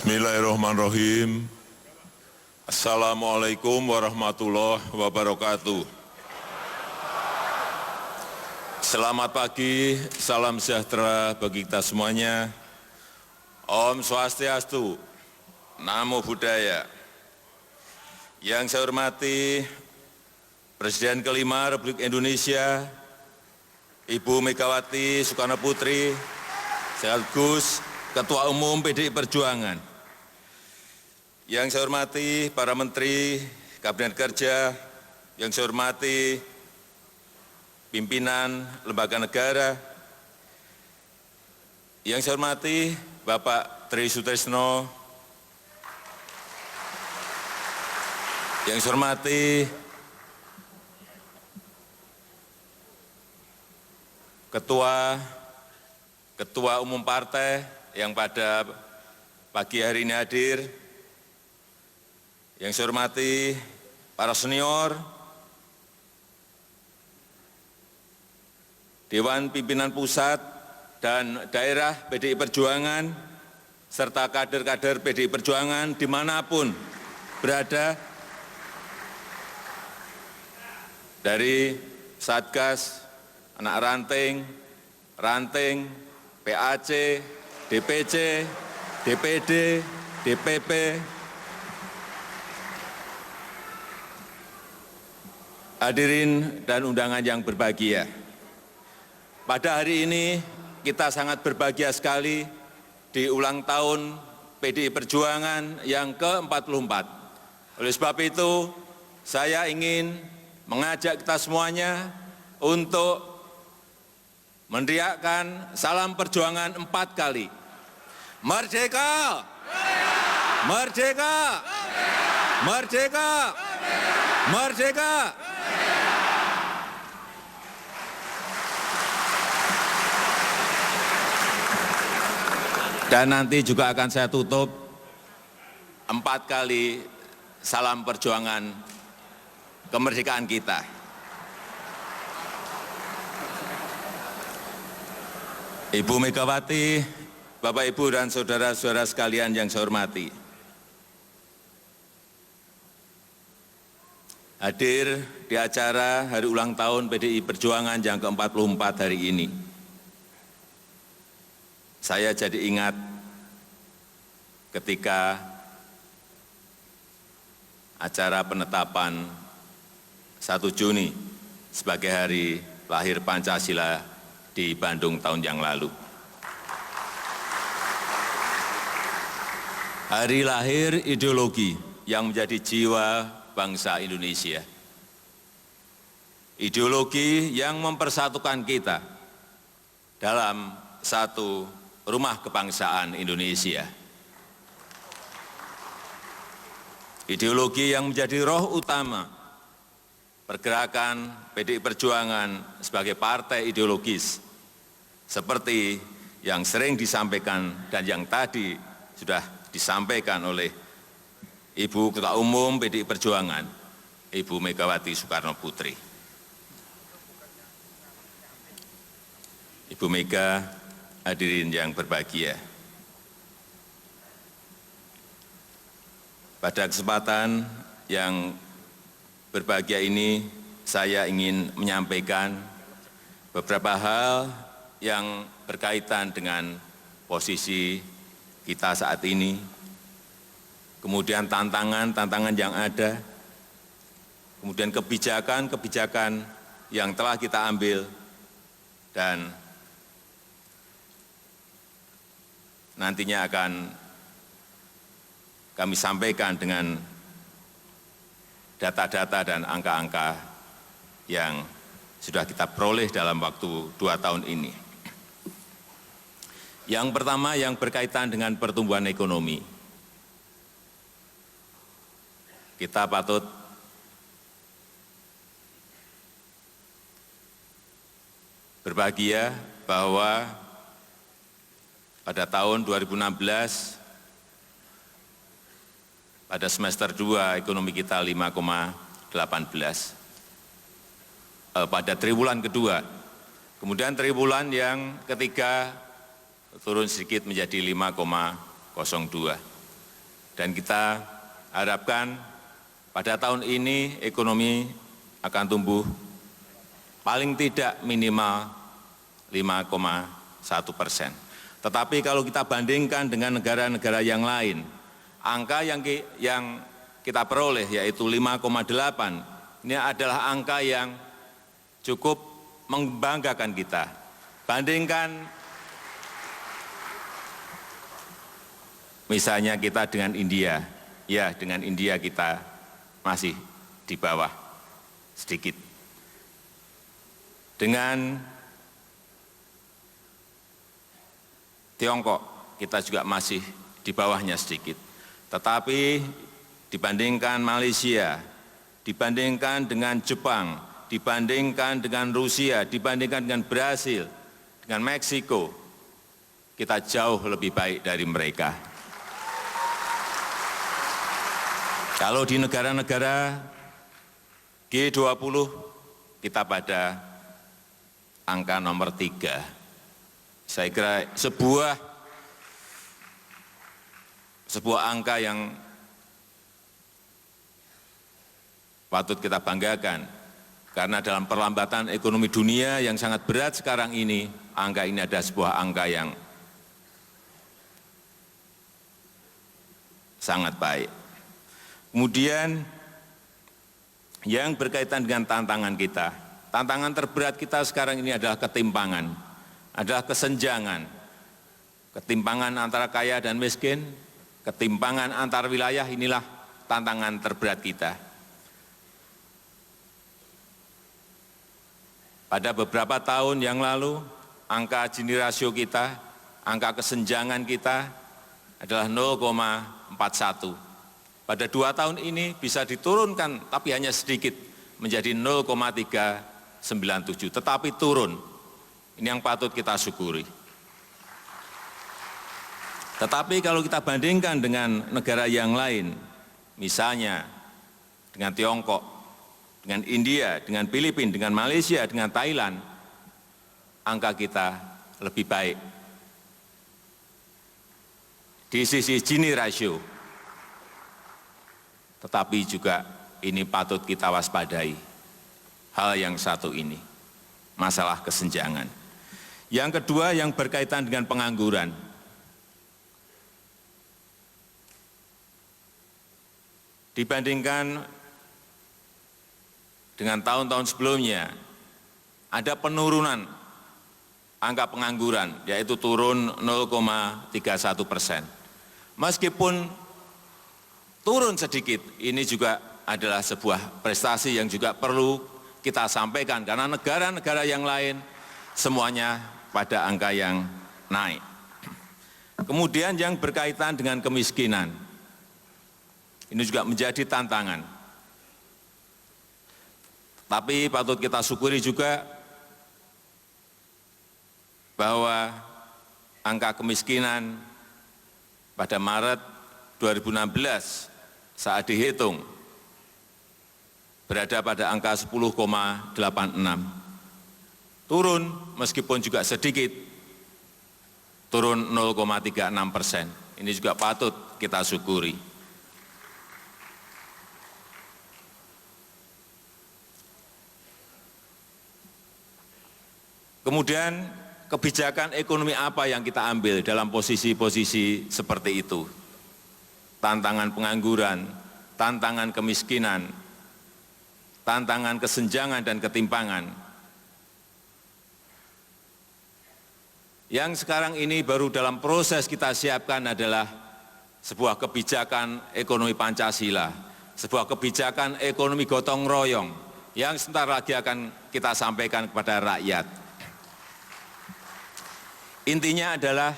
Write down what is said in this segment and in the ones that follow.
Bismillahirrahmanirrahim. Assalamualaikum warahmatullahi wabarakatuh. Selamat pagi, salam sejahtera bagi kita semuanya. Om Swastiastu, Namo Buddhaya. Yang saya hormati Presiden kelima Republik Indonesia, Ibu Megawati Soekarno Putri, sekaligus Ketua Umum PDI Perjuangan. Yang saya hormati para Menteri Kabinet Kerja, yang saya hormati pimpinan lembaga negara, yang saya hormati Bapak Tri Sutrisno, yang saya hormati Ketua Umum Partai yang pada pagi hari ini hadir, yang saya hormati para senior, Dewan Pimpinan Pusat dan Daerah PDI Perjuangan, serta kader-kader PDI Perjuangan dimanapun berada, dari Satgas, Anak Ranting, PAC, DPC, DPD, DPP, hadirin dan undangan yang berbahagia. Pada hari ini kita sangat berbahagia sekali di ulang tahun PDI Perjuangan yang ke-44. Oleh sebab itu, saya ingin mengajak kita semuanya untuk meneriakkan salam perjuangan 4 kali. Merdeka! Merdeka! Merdeka! Merdeka! Dan nanti juga akan saya tutup 4 kali salam perjuangan kemerdekaan kita. Ibu Megawati, Bapak, Ibu, dan saudara-saudara sekalian yang saya hormati. Hadir di acara hari ulang tahun PDI Perjuangan yang ke-44 hari ini. Saya jadi ingat ketika acara penetapan 1 Juni sebagai hari lahir Pancasila di Bandung tahun yang lalu. Hari lahir ideologi yang menjadi jiwa bangsa Indonesia. Ideologi yang mempersatukan kita dalam satu rumah kebangsaan Indonesia. Ideologi yang menjadi roh utama pergerakan PDI Perjuangan sebagai partai ideologis, seperti yang sering disampaikan dan yang tadi sudah disampaikan oleh Ibu Ketua Umum PDI Perjuangan, Ibu Megawati Soekarno Putri. Ibu Mega, hadirin yang berbahagia. Pada kesempatan yang berbahagia ini, saya ingin menyampaikan beberapa hal yang berkaitan dengan posisi kita saat ini, kemudian tantangan-tantangan yang ada, kemudian kebijakan-kebijakan yang telah kita ambil, dan nantinya akan kami sampaikan dengan data-data dan angka-angka yang sudah kita peroleh dalam waktu 2 tahun ini. Yang pertama yang berkaitan dengan pertumbuhan ekonomi. Kita patut berbahagia bahwa pada tahun 2016, pada semester 2 ekonomi kita 5,18. Pada triwulan kedua, kemudian triwulan yang ketiga turun sedikit menjadi 5,02. Dan kita harapkan pada tahun ini ekonomi akan tumbuh paling tidak minimal 5,1%. Tetapi kalau kita bandingkan dengan negara-negara yang lain, angka yang kita peroleh yaitu 5,8, ini adalah angka yang cukup membanggakan kita. Bandingkan misalnya kita dengan India, ya dengan India kita masih di bawah sedikit. Dengan Tiongkok kita juga masih di bawahnya sedikit. Tetapi dibandingkan Malaysia, dibandingkan dengan Jepang, dibandingkan dengan Rusia, dibandingkan dengan Brasil, dengan Meksiko, kita jauh lebih baik dari mereka. Kalau di negara-negara G20, kita pada angka nomor 3. Saya kira sebuah angka yang patut kita banggakan. Karena dalam perlambatan ekonomi dunia yang sangat berat sekarang ini, angka ini adalah sebuah angka yang sangat baik. Kemudian yang berkaitan dengan tantangan kita, tantangan terberat kita sekarang ini adalah ketimpangan, adalah kesenjangan, ketimpangan antara kaya dan miskin, ketimpangan antar wilayah, inilah tantangan terberat kita. Pada beberapa tahun yang lalu, angka Gini rasio kita, angka kesenjangan kita adalah 0,41. Pada 2 tahun ini bisa diturunkan, tapi hanya sedikit, menjadi 0,397, tetapi turun. Ini yang patut kita syukuri. Tetapi kalau kita bandingkan dengan negara yang lain, misalnya dengan Tiongkok, dengan India, dengan Filipina, dengan Malaysia, dengan Thailand, angka kita lebih baik. Di sisi Gini rasio, tetapi juga ini patut kita waspadai. Hal yang satu ini, masalah kesenjangan. Yang kedua yang berkaitan dengan pengangguran. Dibandingkan dengan tahun-tahun sebelumnya, ada penurunan angka pengangguran, yaitu turun 0,31%. Meskipun turun sedikit, ini juga adalah sebuah prestasi yang juga perlu kita sampaikan, karena negara-negara yang lain semuanya pada angka yang naik. Kemudian yang berkaitan dengan kemiskinan, ini juga menjadi tantangan. Tapi patut kita syukuri juga bahwa angka kemiskinan pada Maret 2016 saat dihitung berada pada angka 10,86. Turun meskipun juga sedikit, turun 0,36%. Ini juga patut kita syukuri. Kemudian kebijakan ekonomi apa yang kita ambil dalam posisi-posisi seperti itu? Tantangan pengangguran, tantangan kemiskinan, tantangan kesenjangan dan ketimpangan. Yang sekarang ini baru dalam proses kita siapkan adalah sebuah kebijakan ekonomi Pancasila, sebuah kebijakan ekonomi gotong royong yang sebentar lagi akan kita sampaikan kepada rakyat. Intinya adalah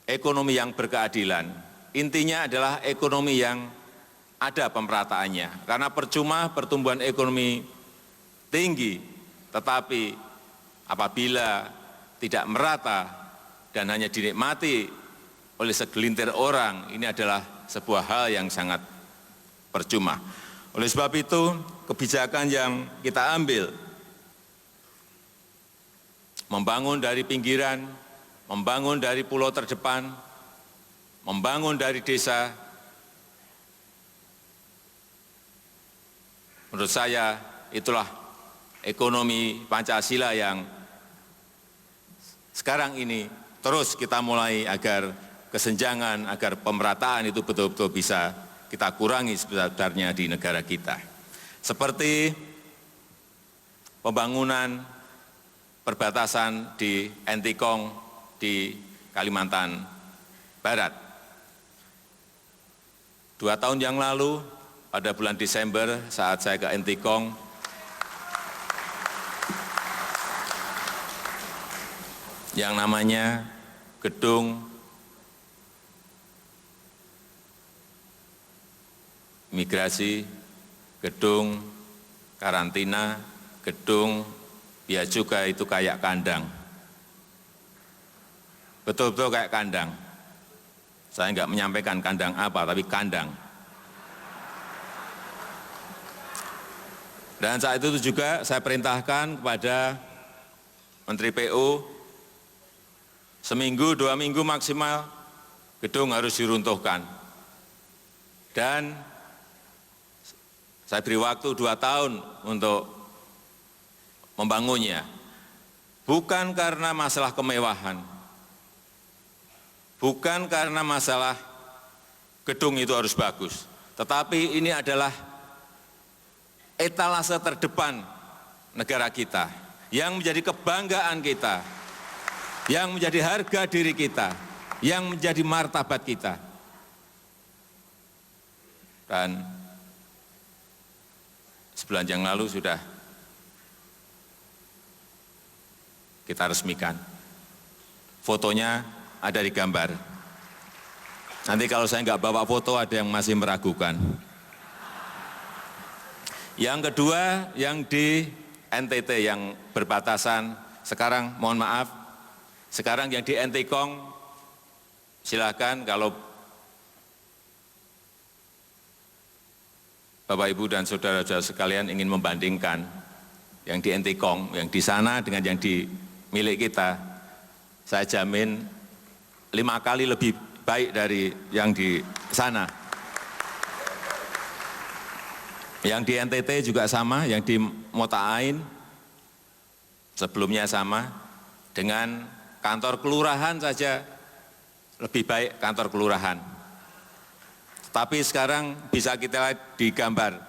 ekonomi yang berkeadilan, intinya adalah ekonomi yang ada pemerataannya, karena percuma pertumbuhan ekonomi tinggi, tetapi apabila tidak merata dan hanya dinikmati oleh segelintir orang, ini adalah sebuah hal yang sangat percuma. Oleh sebab itu, kebijakan yang kita ambil, membangun dari pinggiran, membangun dari pulau terdepan, membangun dari desa, Menurut saya itulah ekonomi Pancasila yang sekarang ini terus kita mulai agar kesenjangan, agar pemerataan itu betul-betul bisa kita kurangi sebesar-besarnya di negara kita. Seperti pembangunan perbatasan di Entikong di Kalimantan Barat. 2 tahun yang lalu, pada bulan Desember saat saya ke Entikong, yang namanya gedung imigrasi, gedung karantina, gedung bea cukai itu kayak kandang. Betul-betul kayak kandang. Saya enggak menyampaikan kandang apa, tapi kandang. Dan saat itu juga saya perintahkan kepada Menteri PU, seminggu, 2 minggu maksimal, gedung harus diruntuhkan. Dan saya beri waktu 2 tahun untuk membangunnya. Bukan karena masalah kemewahan, bukan karena masalah gedung itu harus bagus, tetapi ini adalah etalase terdepan negara kita, yang menjadi kebanggaan kita, yang menjadi harga diri kita, yang menjadi martabat kita. Dan sebulan yang lalu sudah kita resmikan. Fotonya ada di gambar. Nanti kalau saya nggak bawa foto, ada yang masih meragukan. Yang kedua, yang di NTT yang berbatasan, sekarang mohon maaf, sekarang yang di Entikong, silakan kalau Bapak, Ibu, dan saudara-saudara sekalian ingin membandingkan yang di Entikong, yang di sana dengan yang di milik kita, saya jamin 5 kali lebih baik dari yang di sana. Yang di NTT juga sama, yang di Mota Ain sebelumnya sama, dengan kantor kelurahan saja lebih baik kantor kelurahan. Tapi sekarang bisa kita lihat di gambar.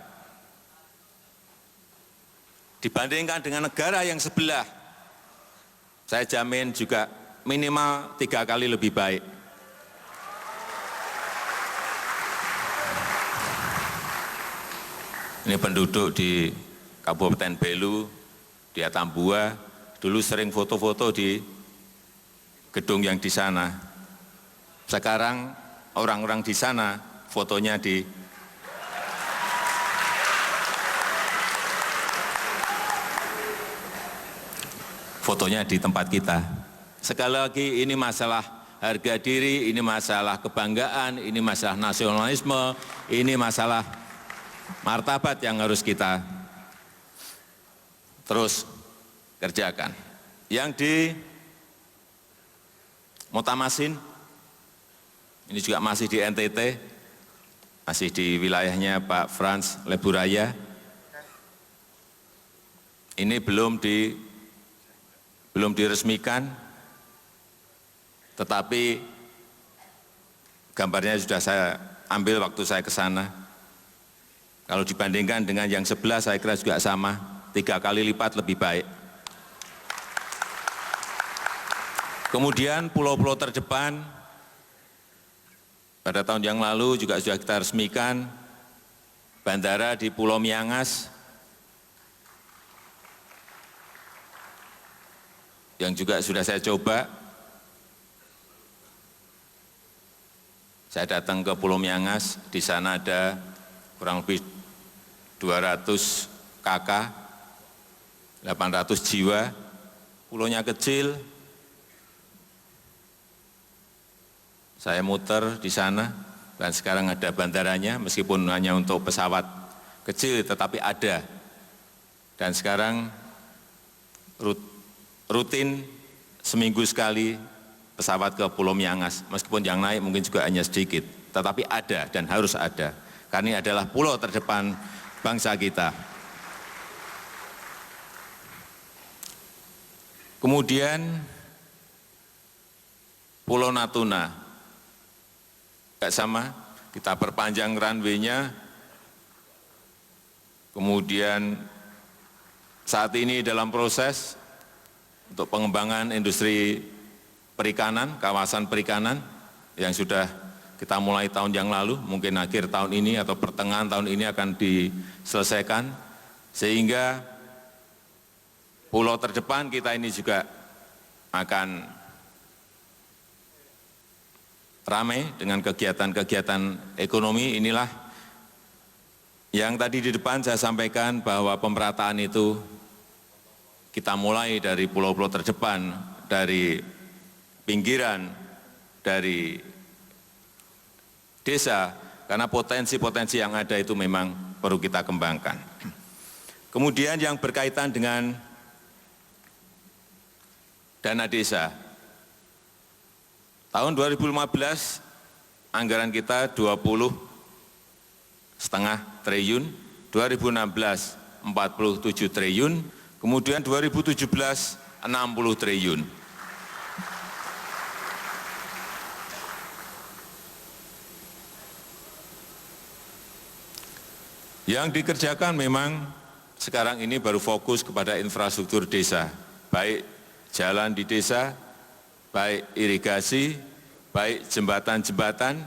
Dibandingkan dengan negara yang sebelah, saya jamin juga minimal 3 kali lebih baik. Ini penduduk di Kabupaten Belu, di Atambua, dulu sering foto-foto di gedung yang di sana. Sekarang orang-orang di sana fotonya di tempat kita. Sekali lagi, ini masalah harga diri, ini masalah kebanggaan, ini masalah nasionalisme, ini masalah martabat yang harus kita terus kerjakan. Yang di Motamasin, ini juga masih di NTT, masih di wilayahnya Pak Frans Leburaya. Ini belum diresmikan, tetapi gambarnya sudah saya ambil waktu saya ke sana. Kalau dibandingkan dengan yang sebelah, saya kira juga sama, 3 kali lipat lebih baik. Kemudian pulau-pulau terdepan, pada tahun yang lalu juga sudah kita resmikan, bandara di Pulau Miangas, yang juga sudah saya coba. Saya datang ke Pulau Miangas, di sana ada kurang lebih 200 KK, 800 jiwa, pulaunya kecil. Saya muter di sana, dan sekarang ada bandaranya, meskipun hanya untuk pesawat kecil, tetapi ada. Dan sekarang rutin seminggu sekali pesawat ke Pulau Miangas, meskipun yang naik mungkin juga hanya sedikit, tetapi ada dan harus ada, karena ini adalah pulau terdepan bangsa kita. Kemudian Pulau Natuna, juga sama, kita perpanjang runway-nya. Kemudian saat ini dalam proses untuk pengembangan industri perikanan, kawasan perikanan yang sudah kita mulai tahun yang lalu, mungkin akhir tahun ini atau pertengahan tahun ini akan diselesaikan, sehingga pulau terdepan kita ini juga akan ramai dengan kegiatan-kegiatan ekonomi. Inilah yang tadi di depan saya sampaikan bahwa pemerataan itu kita mulai dari pulau-pulau terdepan, dari pinggiran, dari desa, karena potensi-potensi yang ada itu memang perlu kita kembangkan. Kemudian yang berkaitan dengan dana desa. Tahun 2015 anggaran kita 20,5 triliun, 2016 47 triliun, kemudian 2017 60 triliun. Yang dikerjakan memang sekarang ini baru fokus kepada infrastruktur desa, baik jalan di desa, baik irigasi, baik jembatan-jembatan.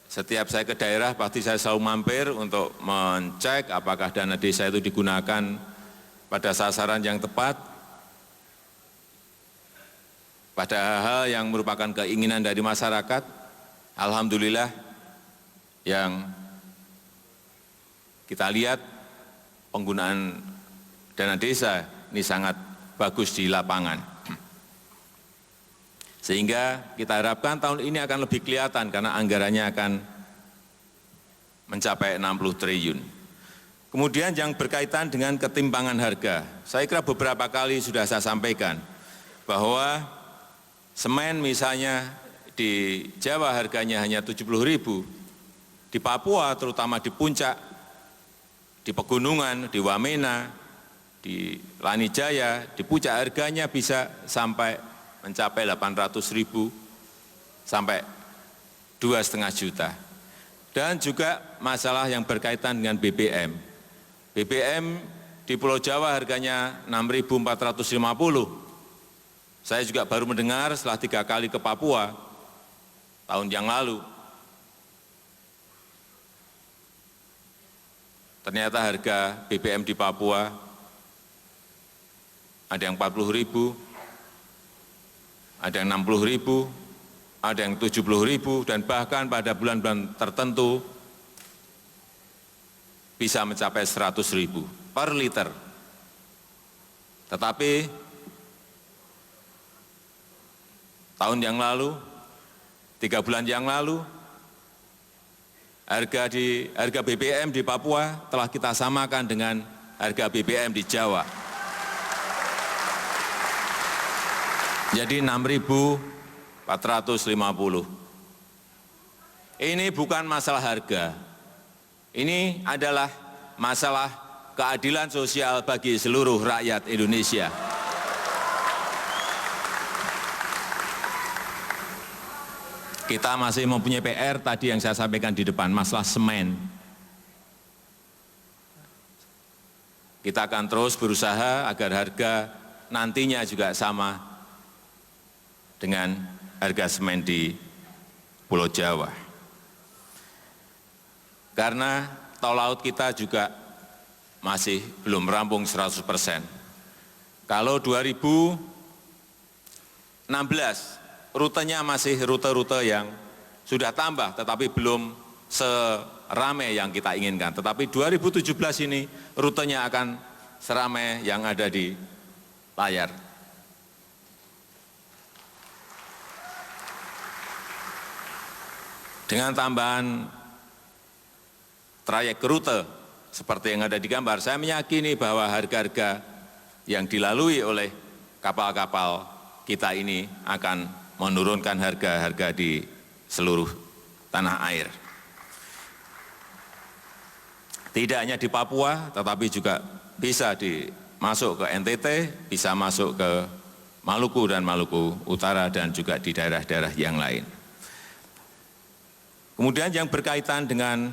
Setiap saya ke daerah pasti saya selalu mampir untuk mencek apakah dana desa itu digunakan pada sasaran yang tepat, pada hal-hal yang merupakan keinginan dari masyarakat. Alhamdulillah yang kita lihat penggunaan dana desa ini sangat bagus di lapangan. Sehingga kita harapkan tahun ini akan lebih kelihatan karena anggarannya akan mencapai 60 triliun. Kemudian yang berkaitan dengan ketimpangan harga, saya kira beberapa kali sudah saya sampaikan bahwa semen misalnya di Jawa harganya hanya 70.000, di Papua terutama di puncak, di pegunungan, di Wamena, di Lanijaya, di puncak harganya bisa sampai mencapai 800.000 sampai 2,5 juta. Dan juga masalah yang berkaitan dengan BBM. BBM di Pulau Jawa harganya 6.450. Saya juga baru mendengar setelah 3 kali ke Papua tahun yang lalu, ternyata harga BBM di Papua ada yang 40.000, ada yang 60.000, ada yang 70.000, dan bahkan pada bulan-bulan tertentu bisa mencapai 100.000 per liter. Tetapi tahun yang lalu, 3 bulan yang lalu, harga BBM di Papua telah kita samakan dengan harga BBM di Jawa. Jadi 6.450. Ini bukan masalah harga. Ini adalah masalah keadilan sosial bagi seluruh rakyat Indonesia. Kita masih mempunyai PR tadi yang saya sampaikan di depan, masalah semen. Kita akan terus berusaha agar harga nantinya juga sama dengan harga semen di Pulau Jawa. Karena tol laut kita juga masih belum rampung 100%. Kalau 2016, rutenya masih rute-rute yang sudah tambah, tetapi belum seramai yang kita inginkan. Tetapi 2017 ini rutenya akan seramai yang ada di layar. Dengan tambahan trayek rute seperti yang ada di gambar, saya meyakini bahwa harga-harga yang dilalui oleh kapal-kapal kita ini akan menurunkan harga-harga di seluruh tanah air. Tidak hanya di Papua, tetapi juga bisa masuk ke NTT, bisa masuk ke Maluku dan Maluku Utara dan juga di daerah-daerah yang lain. Kemudian yang berkaitan dengan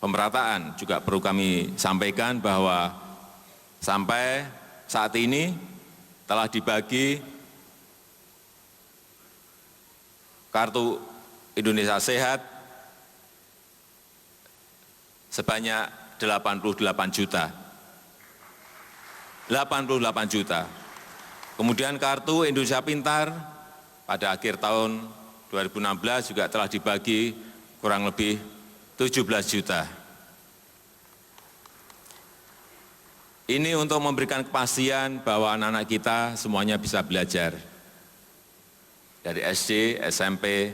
pemerataan juga perlu kami sampaikan bahwa sampai saat ini telah dibagi kartu Indonesia Sehat sebanyak 88 juta. 88 juta. Kemudian kartu Indonesia Pintar pada akhir tahun 2016 juga telah dibagi kurang lebih 17 juta. Ini untuk memberikan kepastian bahwa anak-anak kita semuanya bisa belajar dari SD, SMP,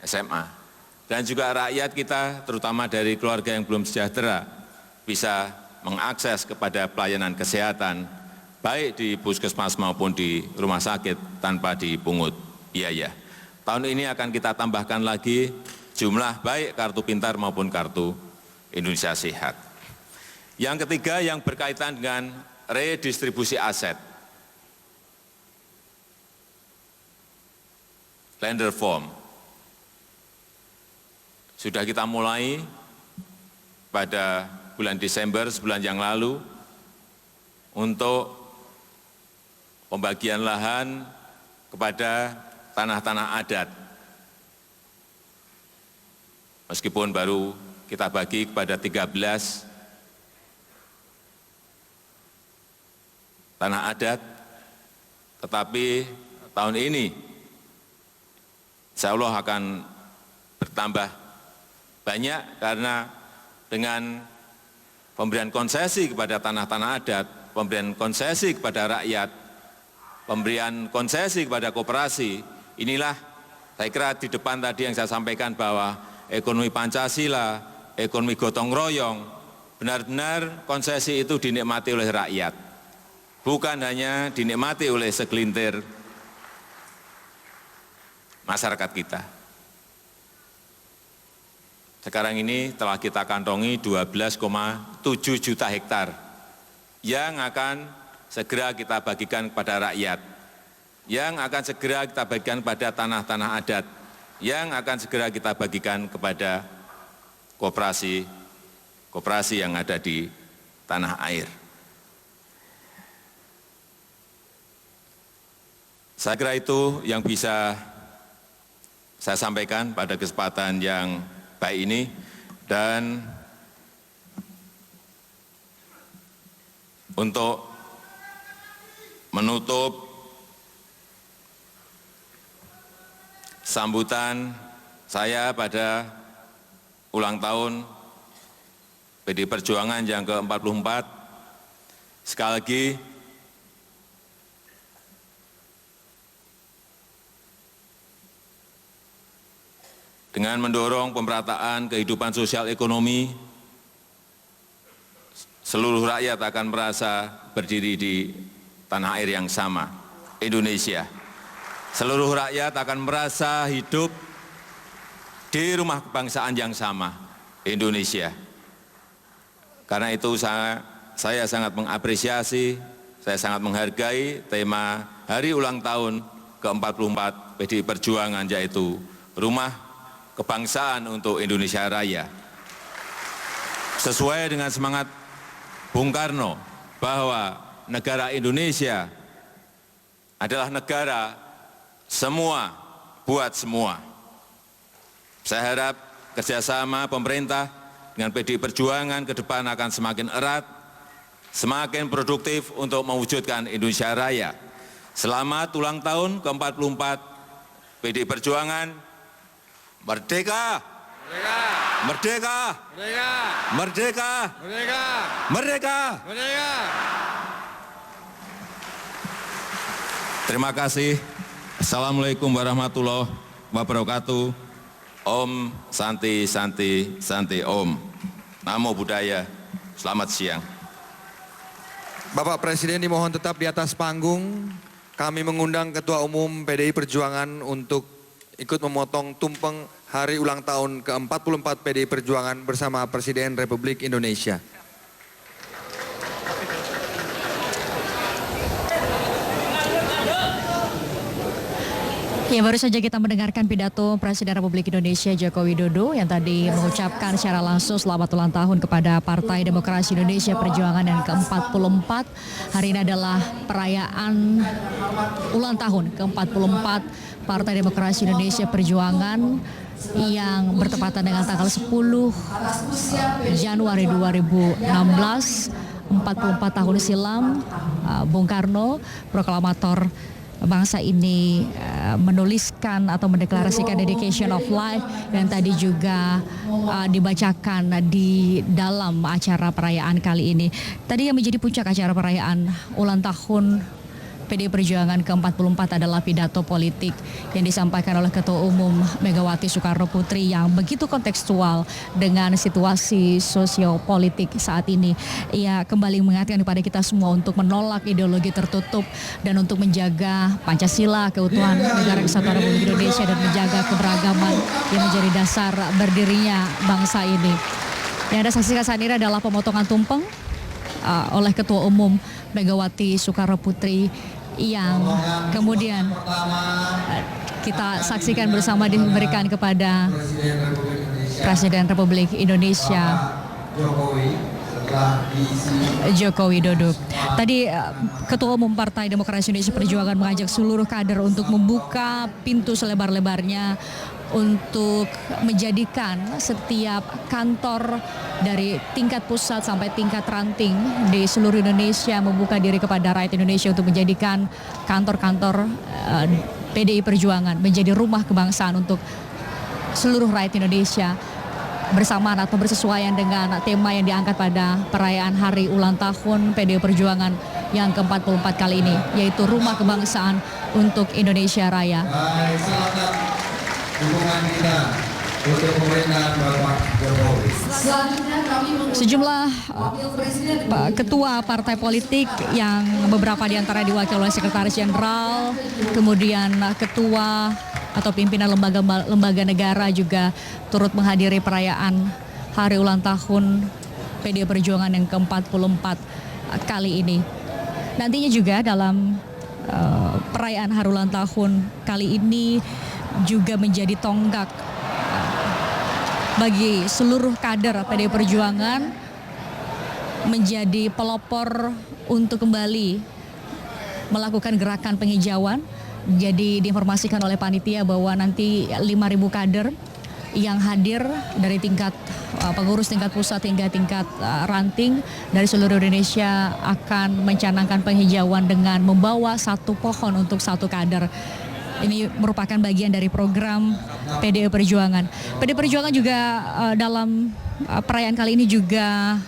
SMA. Dan juga rakyat kita, terutama dari keluarga yang belum sejahtera, bisa mengakses kepada pelayanan kesehatan, baik di puskesmas maupun di rumah sakit tanpa dipungut biaya. Tahun ini akan kita tambahkan lagi jumlah baik kartu pintar maupun kartu Indonesia Sehat. Yang ketiga yang berkaitan dengan redistribusi aset. Land reform. Sudah kita mulai pada bulan Desember sebulan yang lalu untuk pembagian lahan kepada tanah-tanah adat. Meskipun baru kita bagi kepada 13 tanah adat, tetapi tahun ini insya Allah akan bertambah banyak karena dengan pemberian konsesi kepada tanah-tanah adat, pemberian konsesi kepada rakyat, pemberian konsesi kepada koperasi, inilah saya kira di depan tadi yang saya sampaikan bahwa ekonomi Pancasila, ekonomi gotong royong, benar-benar konsesi itu dinikmati oleh rakyat, bukan hanya dinikmati oleh segelintir masyarakat kita. Sekarang ini telah kita kantongi 12,7 juta hektar yang akan segera kita bagikan kepada rakyat, yang akan segera kita bagikan kepada tanah-tanah adat, yang akan segera kita bagikan kepada koperasi yang ada di tanah air. Saya kira itu yang bisa saya sampaikan pada kesempatan yang baik ini, dan untuk menutup sambutan saya pada ulang tahun PDI Perjuangan yang ke-44, sekali lagi dengan mendorong pemerataan kehidupan sosial ekonomi, seluruh rakyat akan merasa berdiri di tanah air yang sama, Indonesia. Seluruh rakyat akan merasa hidup di rumah kebangsaan yang sama, Indonesia. Karena itu saya sangat mengapresiasi, saya sangat menghargai tema hari ulang tahun ke-44 PDI Perjuangan, yaitu Rumah Kebangsaan untuk Indonesia Raya. Sesuai dengan semangat Bung Karno bahwa negara Indonesia adalah negara semua buat semua. Saya harap kerjasama pemerintah dengan PDI Perjuangan ke depan akan semakin erat, semakin produktif untuk mewujudkan Indonesia Raya. Selamat ulang tahun ke-44 PDI Perjuangan. Merdeka! Merdeka! Merdeka! Merdeka! Merdeka! Merdeka! Merdeka! Terima kasih. Assalamualaikum warahmatullahi wabarakatuh. Om Santi Santi Santi Om. Namo Buddhaya. Selamat siang. Bapak Presiden dimohon tetap di atas panggung. Kami mengundang Ketua Umum PDI Perjuangan untuk ikut memotong tumpeng Hari ulang tahun ke-44 PDI Perjuangan bersama Presiden Republik Indonesia. Ya, baru saja kita mendengarkan pidato Presiden Republik Indonesia Joko Widodo yang tadi mengucapkan secara langsung selamat ulang tahun kepada Partai Demokrasi Indonesia Perjuangan yang ke-44. Hari ini adalah perayaan ulang tahun ke-44 Partai Demokrasi Indonesia Perjuangan yang bertepatan dengan tanggal 10 Januari 2016. 44 tahun silam, Bung Karno, proklamator bangsa ini menuliskan atau mendeklarasikan Dedication of Life yang tadi juga dibacakan di dalam acara perayaan kali ini. Tadi yang menjadi puncak acara perayaan ulang tahun PDI Perjuangan ke-44 adalah pidato politik yang disampaikan oleh Ketua Umum Megawati Soekarno Putri yang begitu kontekstual dengan situasi sosiopolitik saat ini. Ia kembali mengingatkan kepada kita semua untuk menolak ideologi tertutup dan untuk menjaga Pancasila, keutuhan negara kesatuan Republik Indonesia dan menjaga keberagaman yang menjadi dasar berdirinya bangsa ini. Yang Anda saksikan saat ini adalah pemotongan tumpeng oleh Ketua Umum Megawati Soekarno Putri yang kemudian kita saksikan bersama diberikan kepada Presiden Republik Indonesia Joko Widodo. Tadi Ketua Umum Partai Demokrasi Indonesia Perjuangan mengajak seluruh kader untuk membuka pintu selebar-lebarnya untuk menjadikan setiap kantor dari tingkat pusat sampai tingkat ranting di seluruh Indonesia membuka diri kepada rakyat Indonesia untuk menjadikan kantor-kantor PDI Perjuangan menjadi rumah kebangsaan untuk seluruh rakyat Indonesia bersamaan atau bersesuaian dengan tema yang diangkat pada perayaan hari ulang tahun PDI Perjuangan yang ke-44 kali ini, yaitu Rumah Kebangsaan untuk Indonesia Raya. Dukungan kita untuk pemerintahan Bapak Jokowi. Sejumlah ketua partai politik yang beberapa diantara diwakili oleh Sekretaris Jenderal, kemudian ketua atau pimpinan lembaga negara juga turut menghadiri perayaan hari ulang tahun PDI Perjuangan yang ke-44 kali ini. Nantinya juga dalam perayaan hari ulang tahun kali ini juga menjadi tonggak bagi seluruh kader PDI Perjuangan menjadi pelopor untuk kembali melakukan gerakan penghijauan. Jadi diinformasikan oleh panitia bahwa nanti 5.000 kader yang hadir dari tingkat pengurus tingkat pusat hingga tingkat ranting dari seluruh Indonesia akan mencanangkan penghijauan dengan membawa satu pohon untuk satu kader. Ini merupakan bagian dari program PDI Perjuangan. PDI Perjuangan juga dalam perayaan kali ini juga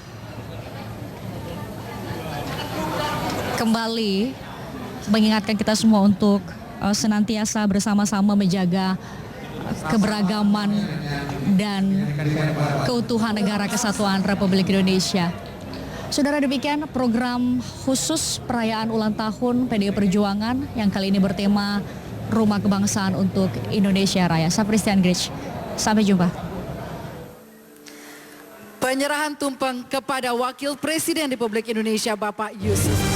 kembali mengingatkan kita semua untuk senantiasa bersama-sama menjaga keberagaman dan keutuhan negara kesatuan Republik Indonesia. Saudara, demikian program khusus perayaan ulang tahun PDI Perjuangan yang kali ini bertema Rumah Kebangsaan untuk Indonesia Raya. Saya Christian Grich. Sampai jumpa. Penyerahan tumpeng kepada Wakil Presiden Republik Indonesia Bapak Yusuf